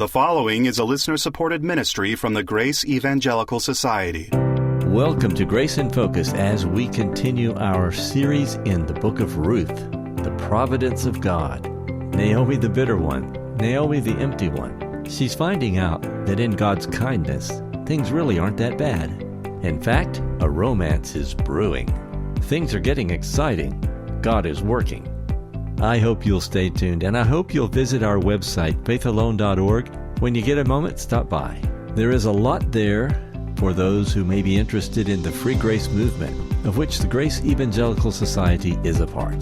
The following is a listener-supported ministry from the Grace Evangelical Society. Welcome to Grace in Focus as we continue our series in the book of Ruth, the Providence of God. Naomi the bitter one, Naomi the empty one. She's finding out that in God's kindness, things really aren't that bad. In fact, a romance is brewing. Things are getting exciting. God is working. I hope you'll stay tuned, and I hope you'll visit our website, faithalone.org. When you get a moment, stop by. There is a lot there for those who may be interested in the free grace movement, of which the Grace Evangelical Society is a part.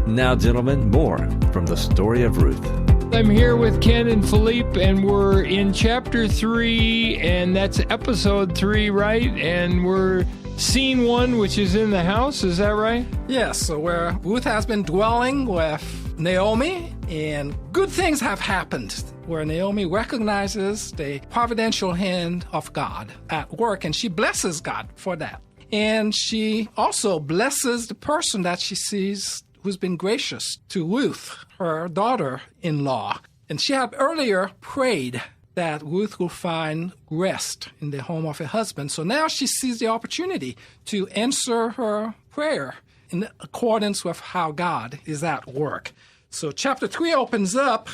Now, gentlemen, more from the story of Ruth. I'm here with Ken and Philipe, and we're in chapter 3, and that's episode 3, right? And we're scene 1, which is in the house, is that right? Yes, so where Ruth has been dwelling with Naomi, and good things have happened, where Naomi recognizes the providential hand of God at work, and she blesses God for that. And she also blesses the person that she sees who's been gracious to Ruth, her daughter-in-law. And she had earlier prayed that Ruth will find rest in the home of her husband. So now she sees the opportunity to answer her prayer in accordance with how God is at work. So chapter 3 opens up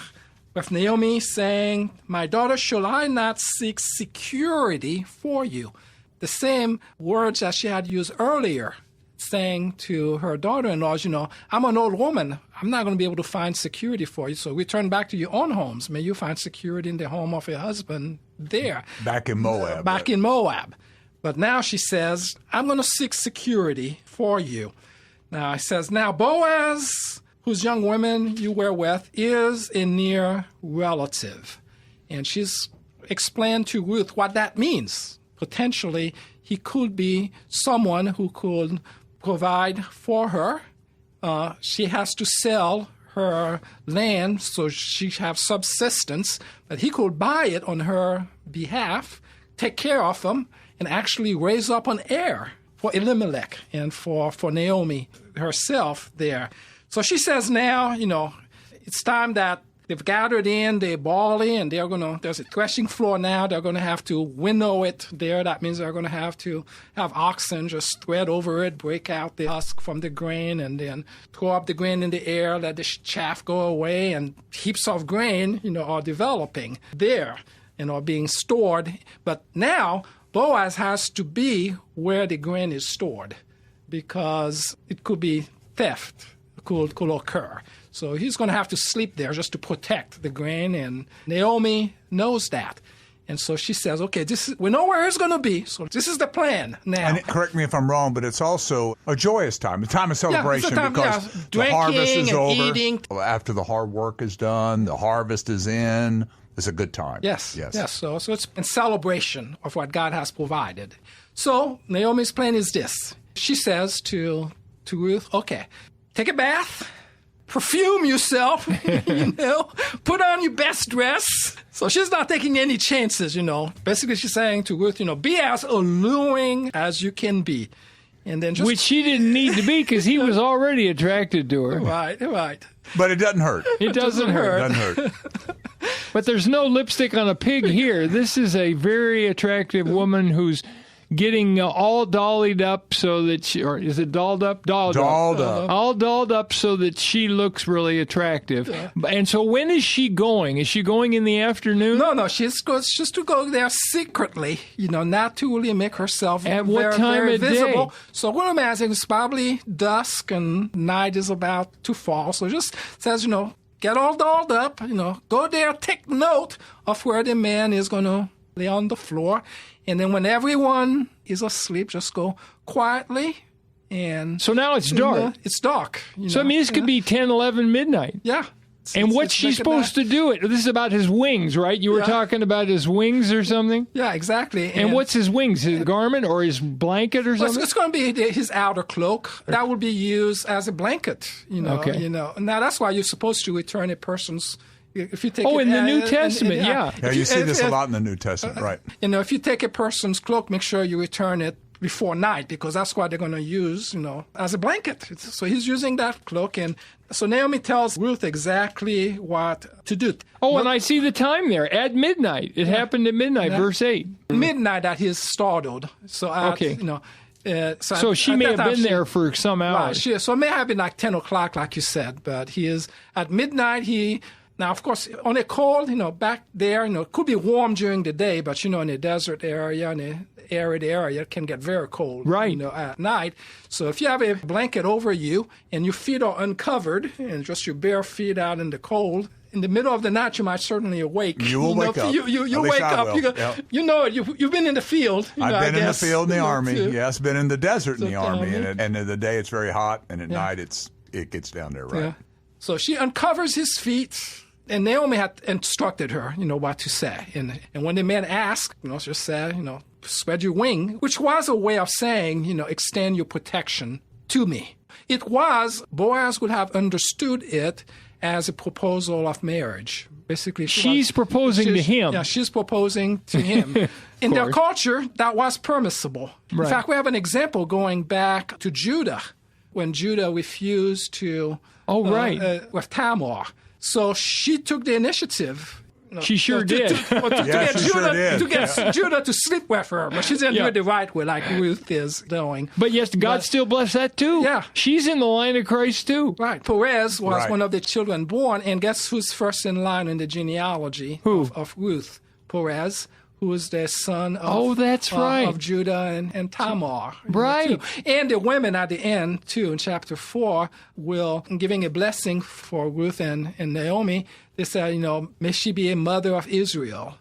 with Naomi saying, "My daughter, shall I not seek security for you?" The same words that she had used earlier, saying to her daughter-in-law, I'm an old woman. I'm not going to be able to find security for you. So return back to your own homes. May you find security in the home of your husband there. Back in Moab. Back in Moab. But now she says, I'm going to seek security for you. Now it says, now Boaz, whose young women you were with, is a near relative. And she's explained to Ruth what that means. Potentially, he could be someone who could provide for her. She has to sell her land so she have subsistence, but he could buy it on her behalf, take care of them, and actually raise up an heir for Elimelech and for Naomi herself there. So she says now, it's time that they've gathered in, they're barley, and there's a threshing floor now. They're going to have to winnow it there. That means they're going to have oxen just thread over it, break out the husk from the grain, and then throw up the grain in the air, let the chaff go away, and heaps of grain, are developing there and are being stored. But now Boaz has to be where the grain is stored because it could be theft could occur. So he's going to have to sleep there just to protect the grain, and Naomi knows that. And so she says, okay, we know where it's going to be, so this is the plan now. And correct me if I'm wrong, but it's also a joyous time, a time of celebration, it's a time, because the harvest is over. Eating. After the hard work is done, the harvest is in. It's a good time. Yes. So it's a celebration of what God has provided. So Naomi's plan is this. She says to Ruth, okay, take a bath, perfume yourself, put on your best dress. So she's not taking any chances, Basically, she's saying to Ruth, be as alluring as you can be. And then which she didn't need to be because he was already attracted to her. Right. But it doesn't hurt. It doesn't hurt. It doesn't hurt. But there's no lipstick on a pig here. This is a very attractive woman who's getting all dollied up so that she, or is it dolled up? Dolled up. All dolled up so that she looks really attractive. Yeah. And so when is she going? Is she going in the afternoon? No, she's just to go there secretly, not to really make herself at what time very of visible. Day? So what I'm asking is probably dusk and night is about to fall. So just says, get all dolled up, go there, take note of where the man is going to lay on the floor. And then when everyone is asleep, just go quietly. And so now it's dark. It's dark. So, this could be 10, 11, midnight. Yeah. And what's she supposed to do? This is about his wings, right? You were talking about his wings or something? Yeah, exactly. And what's his wings? His garment or his blanket or something? It's going to be his outer cloak. That will be used as a blanket, Okay. Now, that's why you're supposed to return a person's. If you take in the New Testament, yeah. Yeah, you see this a lot in the New Testament, right. If you take a person's cloak, make sure you return it before night, because that's what they're going to use, as a blanket. So he's using that cloak. And so Naomi tells Ruth exactly what to do. Oh, and I see the time there, at midnight. It happened at midnight, verse 8. Midnight that he's startled. So, okay. So she may have been there for some hours. Right, so it may have been like 10 o'clock, like you said, but he is at midnight. Now, of course, on a cold, back there, it could be warm during the day, but, in a desert area, in an arid area, it can get very cold, right. At night. So if you have a blanket over you and your feet are uncovered and just your bare feet out in the cold, in the middle of the night, you might certainly awake. You will wake up. You wake up. You've been in the field. I've been in the field in the Army. Yes, been in the desert in the Army. And in the day, it's very hot, and at night, it gets down there, right? Yeah. So she uncovers his feet. And Naomi had instructed her, what to say. And when the man asked, she said, spread your wing, which was a way of saying, extend your protection to me. It was, Boaz would have understood it as a proposal of marriage. Basically, she's proposing to him. Yeah, she's proposing to him. In their culture, that was permissible. Right. In fact, we have an example going back to Judah, when Judah refused to with Tamar. So she took the initiative. She sure did. To get Judah to sleep with her. But she didn't do it the right way, like Ruth is doing. But yes, God still blessed that too. Yeah. She's in the line of Christ too. Right. Perez was one of the children born. And guess who's first in line in the genealogy of Ruth? Perez, who was the son of, of Judah and Tamar. Right. And the women at the end, too, in chapter 4, giving a blessing for Ruth and Naomi. They said, may she be a mother of Israel.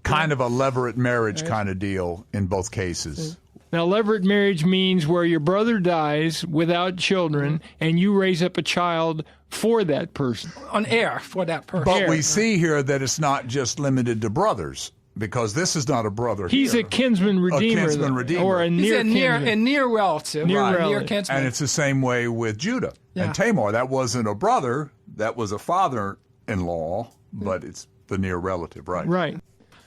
Kind of a levirate marriage kind of deal in both cases. Now, levirate marriage means where your brother dies without children, and you raise up a child for that person. An heir for that person. But we see here that it's not just limited to brothers. Because this is not a brother. He's a kinsman redeemer. Or a near kinsman. A near relative. Near kinsman. And it's the same way with Judah and Tamar. That wasn't a brother. That was a father-in-law, but it's the near relative, right? Right.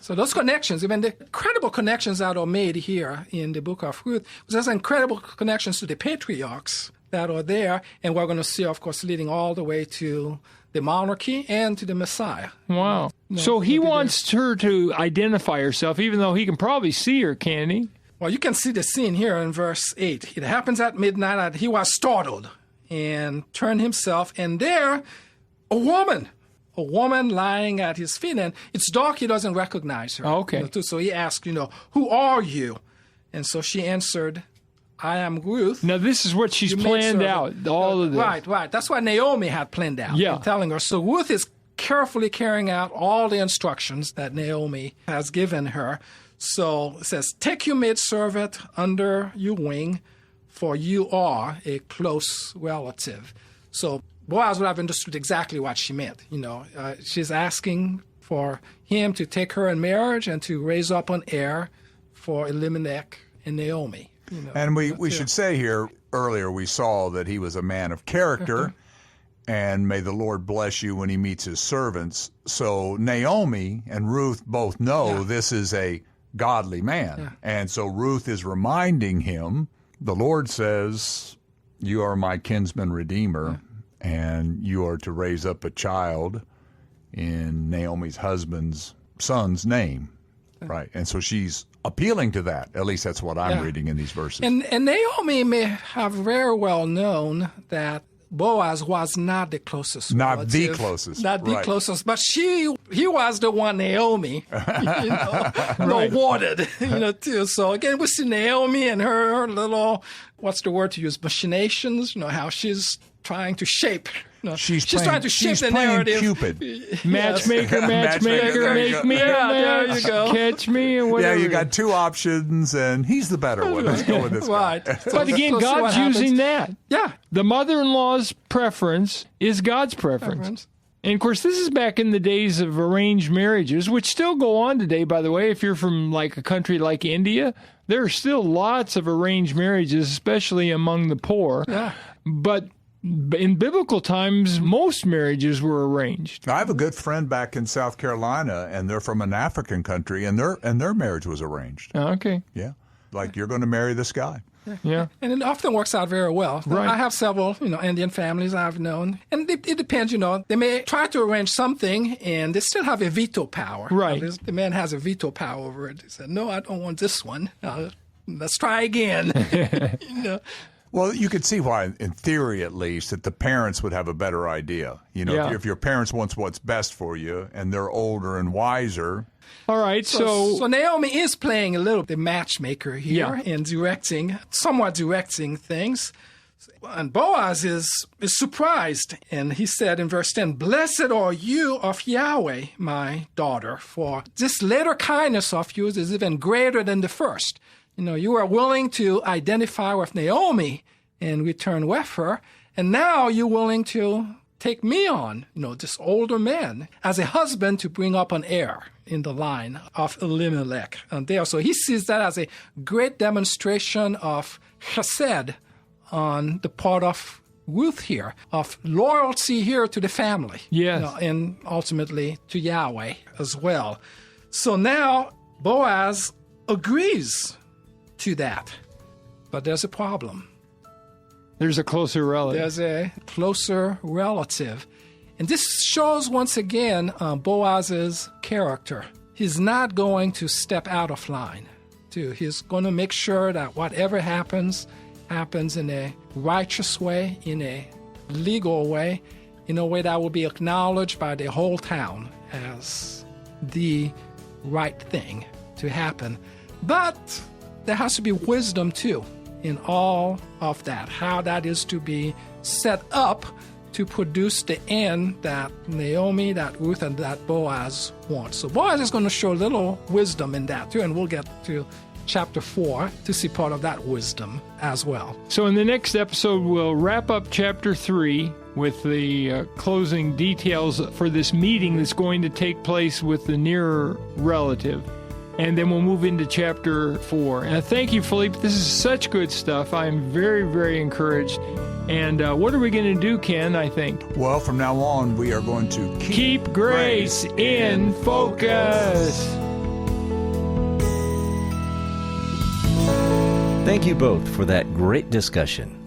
So those connections, even the incredible connections that are made here in the book of Ruth, there's incredible connections to the patriarchs that are there. And we're going to see, of course, leading all the way to the monarchy and to the Messiah. Wow. So he wants her to identify herself, even though he can probably see her, can he? Well, you can see the scene here in verse 8. It happens at midnight that he was startled and turned himself, and there, a woman lying at his feet. And it's dark, he doesn't recognize her. Okay. So he asked, who are you? And so she answered, I am Ruth. Now, this is what she's planned out, all of this. Right. That's what Naomi had planned out. Yeah. Telling her. So Ruth is carefully carrying out all the instructions that Naomi has given her. So it says, take your maidservant under your wing, for you are a close relative. So Boaz would have understood exactly what she meant. She's asking for him to take her in marriage and to raise up an heir for Elimelech and Naomi. And we should say here, earlier we saw that he was a man of character, and may the Lord bless you when he meets his servants. So Naomi and Ruth both know this is a godly man. Yeah. And so Ruth is reminding him, the Lord says, you are my kinsman redeemer, and you are to raise up a child in Naomi's husband's son's name. Right. And so she's appealing to that. At least that's what I'm reading in these verses. And Naomi may have very well known that Boaz was not the closest relative. Not the closest. Not the closest. But he was the one Naomi wanted, too. So again, we see Naomi and her little, what's the word to use, machinations, how she's trying to shape. She's trying to shape the narrative. Cupid. Matchmaker, make me a match. There you go. Catch me and whatever. Yeah, you got two options, and he's the better one. Let's go with this guy. But again, God's using that. Yeah. The mother-in-law's preference is God's preference. And, of course, this is back in the days of arranged marriages, which still go on today, by the way. If you're from, like, a country like India, there are still lots of arranged marriages, especially among the poor. Yeah. But in biblical times, most marriages were arranged. I have a good friend back in South Carolina, and they're from an African country, and their marriage was arranged. Okay. Yeah. like you're going to marry this guy. Yeah. And it often works out very well. Right. I have several, Indian families I've known. And it depends, they may try to arrange something and they still have a veto power. Right. The man has a veto power over it. He said, no, I don't want this one. Let's try again. Well, you could see why, in theory at least, that the parents would have a better idea. If your parents want what's best for you and they're older and wiser. All right, so Naomi is playing a little the matchmaker here Yeah. and somewhat directing things. And Boaz is surprised, and he said in verse 10, "Blessed are you of Yahweh, my daughter, for this later kindness of yours is even greater than the first. You are willing to identify with Naomi and return with her, and now you're willing to take me on, this older man, as a husband to bring up an heir in the line of Elimelech." And there, so he sees that as a great demonstration of chesed on the part of Ruth here, of loyalty here to the family. Yes. And ultimately to Yahweh as well. So now Boaz agrees to that. But there's a problem. there's a closer relative. There's a closer relative. And this shows once again Boaz's character. He's not going to step out of line. He's going to make sure that whatever happens in a righteous way, in a legal way, in a way that will be acknowledged by the whole town as the right thing to happen. But there has to be wisdom, too, in all of that, how that is to be set up to produce the end that Naomi, that Ruth, and that Boaz want. So Boaz is going to show a little wisdom in that, too, and we'll get to chapter 4 to see part of that wisdom as well. So in the next episode, we'll wrap up chapter 3 with the closing details for this meeting that's going to take place with the nearer relative. And then we'll move into chapter 4. And thank you, Philippe. This is such good stuff. I'm very, very encouraged. And what are we going to do, Ken, I think? Well, from now on, we are going to Keep grace in focus. Thank you both for that great discussion.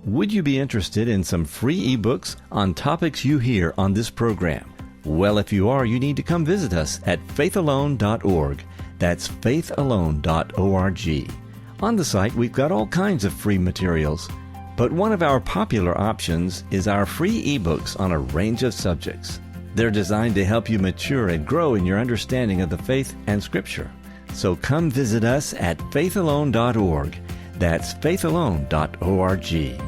Would you be interested in some free ebooks on topics you hear on this program? Well, if you are, you need to come visit us at faithalone.org. That's faithalone.org. On the site, we've got all kinds of free materials, but one of our popular options is our free ebooks on a range of subjects. They're designed to help you mature and grow in your understanding of the faith and Scripture. So come visit us at faithalone.org. That's faithalone.org.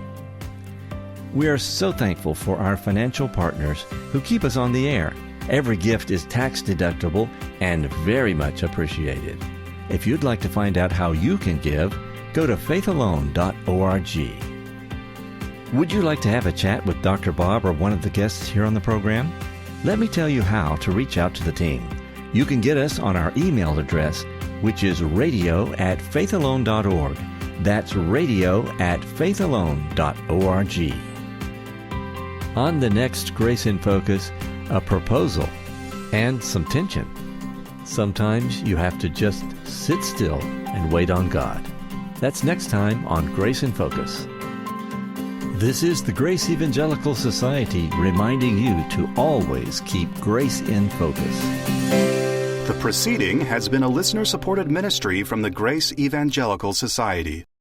We are so thankful for our financial partners who keep us on the air. Every gift is tax deductible and very much appreciated. If you'd like to find out how you can give, go to faithalone.org. Would you like to have a chat with Dr. Bob or one of the guests here on the program? Let me tell you how to reach out to the team. You can get us on our email address, which is radio@faithalone.org. That's radio@faithalone.org. On the next Grace in Focus, a proposal and some tension. Sometimes you have to just sit still and wait on God. That's next time on Grace in Focus. This is the Grace Evangelical Society reminding you to always keep grace in focus. The proceeding has been a listener-supported ministry from the Grace Evangelical Society.